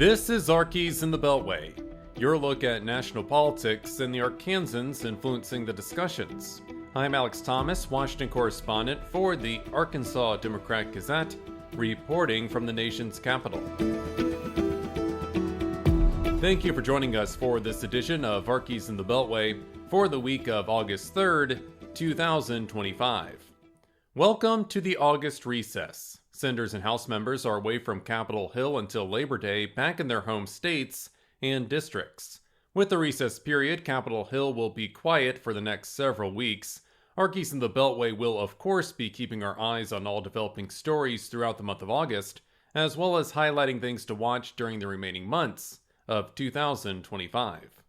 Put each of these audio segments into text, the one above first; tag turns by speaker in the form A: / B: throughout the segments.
A: This is Arkies in the Beltway, your look at national politics and the Arkansans influencing the discussions. I'm Alex Thomas, Washington correspondent for the Arkansas Democrat-Gazette, reporting from the nation's capital. Thank you for joining us for this edition of Arkies in the Beltway for the week of August 3rd, 2025. Welcome to the August recess. Senators and House members are away from Capitol Hill until Labor Day, back in their home states and districts. With the recess period, Capitol Hill will be quiet for the next several weeks. Arkies in the Beltway will, of course, be keeping our eyes on all developing stories throughout the month of August, as well as highlighting things to watch during the remaining months of 2025.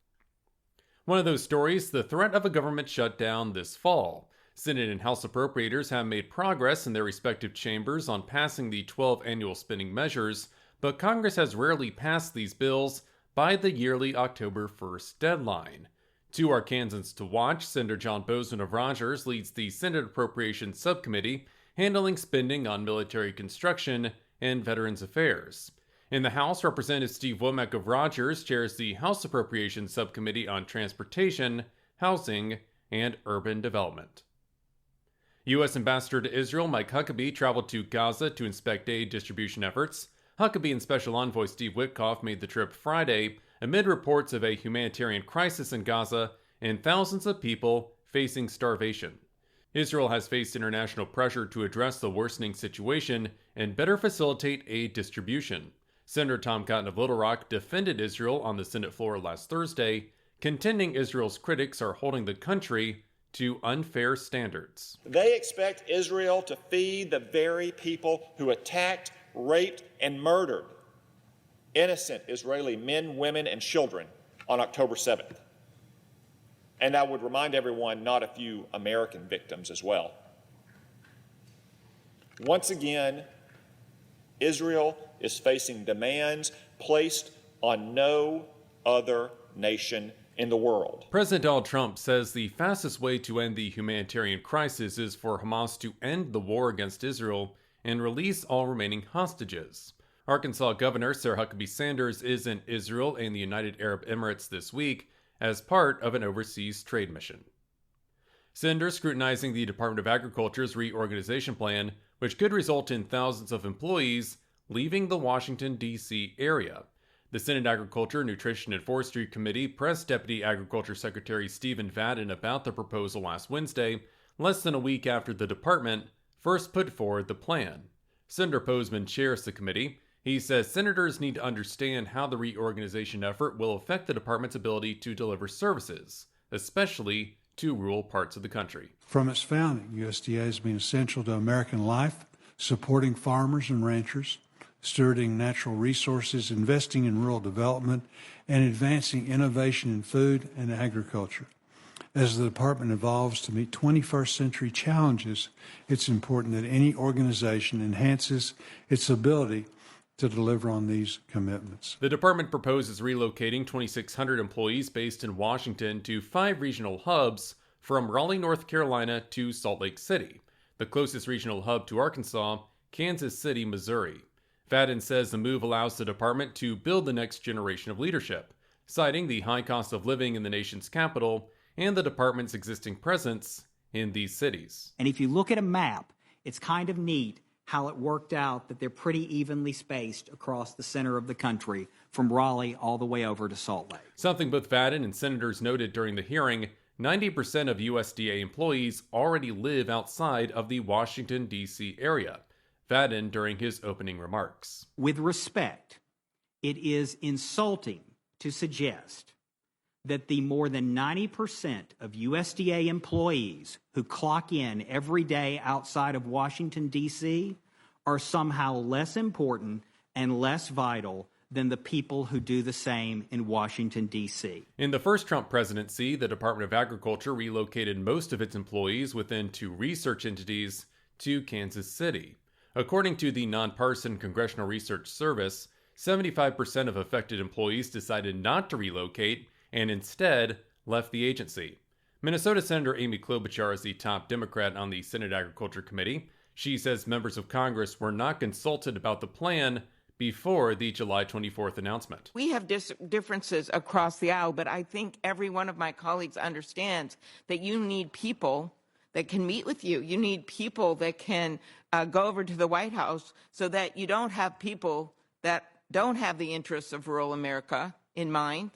A: One of those stories, the threat of a government shutdown this fall. Senate and House appropriators have made progress in their respective chambers on passing the 12 annual spending measures, but Congress has rarely passed these bills by the yearly October 1st deadline. Two Arkansans to watch. Senator John Boozman of Rogers leads the Senate Appropriations Subcommittee, handling spending on military construction and Veterans Affairs. In the House, Representative Steve Womack of Rogers chairs the House Appropriations Subcommittee on Transportation, Housing, and Urban Development. U.S. Ambassador to Israel Mike Huckabee traveled to Gaza to inspect aid distribution efforts. Huckabee and Special Envoy Steve Witkoff made the trip Friday amid reports of a humanitarian crisis in Gaza and thousands of people facing starvation. Israel has faced international pressure to address the worsening situation and better facilitate aid distribution. Senator Tom Cotton of Little Rock defended Israel on the Senate floor last Thursday, contending Israel's critics are holding the country to unfair standards.
B: They expect Israel to feed the very people who attacked, raped, and murdered innocent Israeli men, women, and children on October 7th. And I would remind everyone, not a few American victims as well. Once again, Israel is facing demands placed on no other nation in the world.
A: President Donald Trump says the fastest way to end the humanitarian crisis is for Hamas to end the war against Israel and release all remaining hostages. Arkansas Governor Sarah Huckabee Sanders is in Israel and the United Arab Emirates this week as part of an overseas trade mission. Senators scrutinizing the Department of Agriculture's reorganization plan, which could result in thousands of employees leaving the Washington, D.C. area. The Senate Agriculture, Nutrition, and Forestry Committee pressed Deputy Agriculture Secretary Stephen Vadden about the proposal last Wednesday, less than a week after the department first put forward the plan. Senator Boozman chairs the committee. He says senators need to understand how the reorganization effort will affect the department's ability to deliver services, especially to rural parts of the country.
C: From its founding, USDA has been essential to American life, supporting farmers and ranchers, stewarding natural resources, investing in rural development, and advancing innovation in food and agriculture. As the department evolves to meet 21st century challenges, it's important that any organization enhances its ability to deliver on these commitments.
A: The department proposes relocating 2,600 employees based in Washington to 5 regional hubs from Raleigh, North Carolina to Salt Lake City. The closest regional hub to Arkansas, Kansas City, Missouri. Vadden says the move allows the department to build the next generation of leadership, citing the high cost of living in the nation's capital and the department's existing presence in these cities.
D: And if you look at a map, it's kind of neat how it worked out that they're pretty evenly spaced across the center of the country, from Raleigh all the way over to Salt Lake.
A: Something both Vadden and senators noted during the hearing, 90% of USDA employees already live outside of the Washington, D.C. area. Vadden during his opening remarks.
D: With respect, it is insulting to suggest that the more than 90% of USDA employees who clock in every day outside of Washington, D.C. are somehow less important and less vital than the people who do the same in Washington, D.C.
A: In the first Trump presidency, the Department of Agriculture relocated most of its employees within 2 research entities to Kansas City. According to the nonpartisan Congressional Research Service, 75% of affected employees decided not to relocate and instead left the agency. Minnesota Senator Amy Klobuchar is the top Democrat on the Senate Agriculture Committee. She says members of Congress were not consulted about the plan before the July 24th announcement.
E: We have differences across the aisle, but I think every one of my colleagues understands that you need people that can meet with you. You need people that can go over to the White House so that you don't have people that don't have the interests of rural America in mind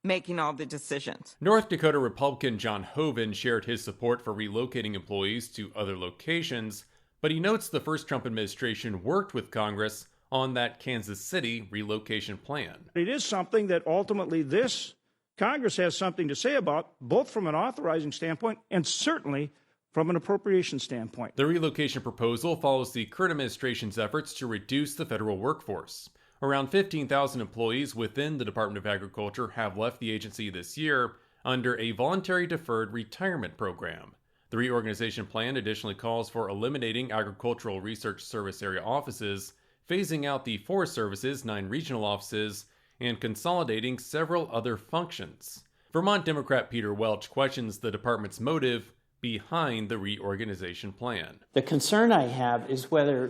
E: making all the decisions.
A: North Dakota Republican John Hoeven shared his support for relocating employees to other locations, but he notes the first Trump administration worked with Congress on that Kansas City relocation plan.
F: It is something that ultimately this Congress has something to say about, both from an authorizing standpoint and certainly from an appropriation standpoint.
A: The relocation proposal follows the current administration's efforts to reduce the federal workforce. Around 15,000 employees within the Department of Agriculture have left the agency this year under a voluntary deferred retirement program. The reorganization plan additionally calls for eliminating Agricultural Research Service area offices, phasing out the Forest Service's 9 regional offices, and consolidating several other functions. Vermont Democrat Peter Welch questions the department's motive behind the reorganization plan.
G: The concern I have is whether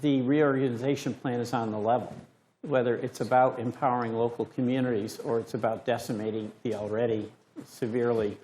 G: the reorganization plan is on the level, whether it's about empowering local communities or it's about decimating the already severely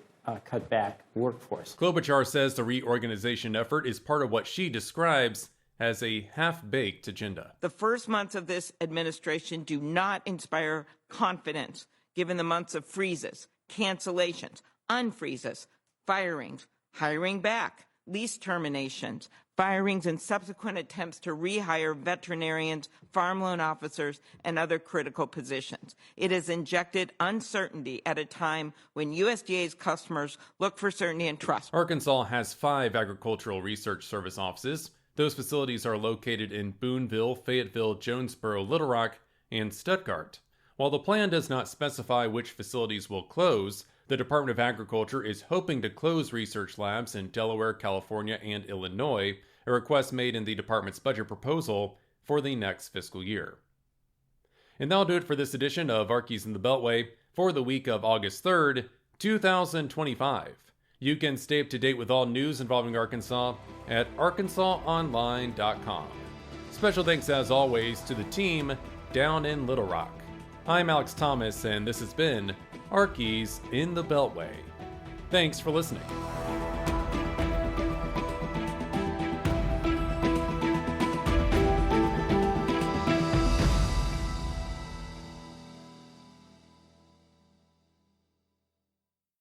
G: cut back workforce.
A: Klobuchar says the reorganization effort is part of what she describes as a half-baked agenda.
E: The first months of this administration do not inspire confidence, given the months of freezes, cancellations, unfreezes, firings, hiring back, lease terminations, firings, and subsequent attempts to rehire veterinarians, farm loan officers, and other critical positions. It has injected uncertainty at a time when USDA's customers look for certainty and trust.
A: Arkansas has 5 Agricultural Research Service offices. Those facilities are located in Boonville, Fayetteville, Jonesboro, Little Rock, and Stuttgart. While the plan does not specify which facilities will close, the Department of Agriculture is hoping to close research labs in Delaware, California, and Illinois, a request made in the department's budget proposal for the next fiscal year. And that'll do it for this edition of Arkies in the Beltway for the week of August 3rd, 2025. You can stay up to date with all news involving Arkansas at arkansasonline.com. Special thanks, as always, to the team down in Little Rock. I'm Alex Thomas, and this has been Arkies in the Beltway. Thanks for listening.